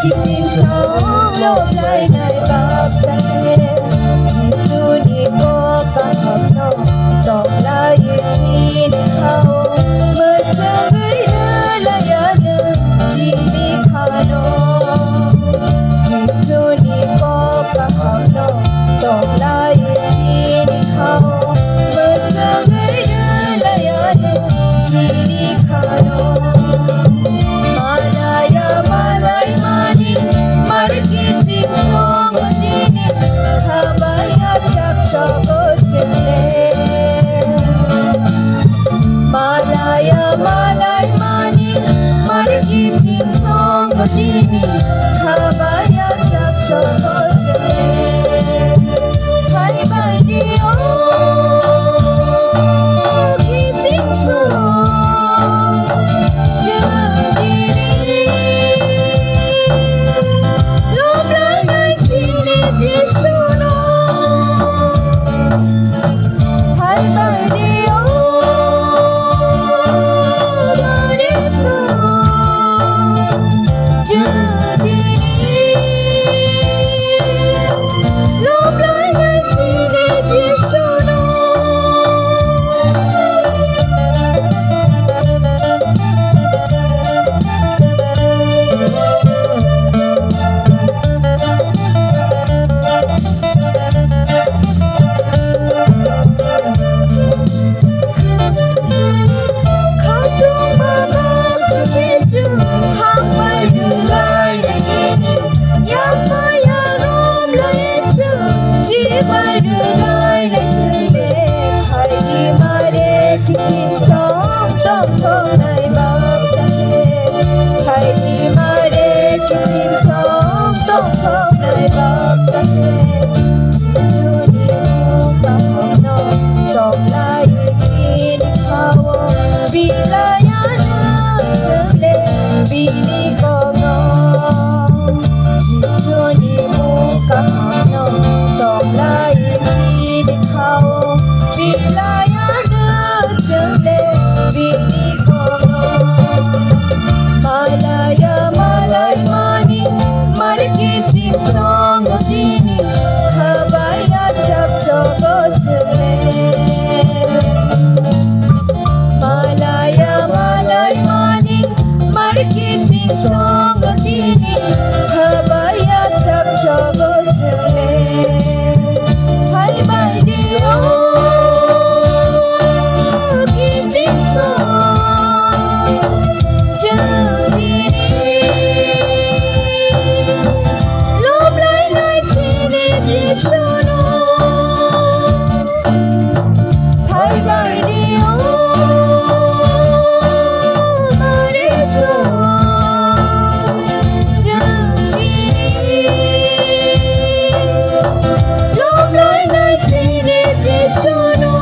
ที่จริงสองโลกไหลในบาปใจที่สุดนี้ก็ปะหับนอกต้องลาอยู่ที่เขาเมื่อเธอเบื่อและยาเดินที่มีค่าน้องที่สุดนี้ก็ปะหับนอกต้องลาอยู่ที่เขาเมื่อเธอเบื่อและยาเดินที่มีค่าน้องDini Habaya Jaksa Bojale Hai Bai Dio Kijing So Jadiri Lom Lai Mai Sini Jishuno Hai Bai Dio Mariso Jadi lom lai ngai sini di sono Kadung mama sekeju hang bai lai yang maya rom lai su di bai lai su le hai di mare chi chin song tong tong lai ba sa hai di mare chi chin song tong tong lai ba sa su ni mu ba hong no tong lai chin hawo bi la ya nu su le bi ni ko ngo Suni muka hano tong lai di khao bila ya de sele bini kono malaya malai mani marki sing song dini habaya chak so chale malaya malai mani marki sing song dini habaya chak so chale hai bai dio kijing so jadiri lom lai ngai sini di sono hai bai dio mariso Lom lai ngai sini di sono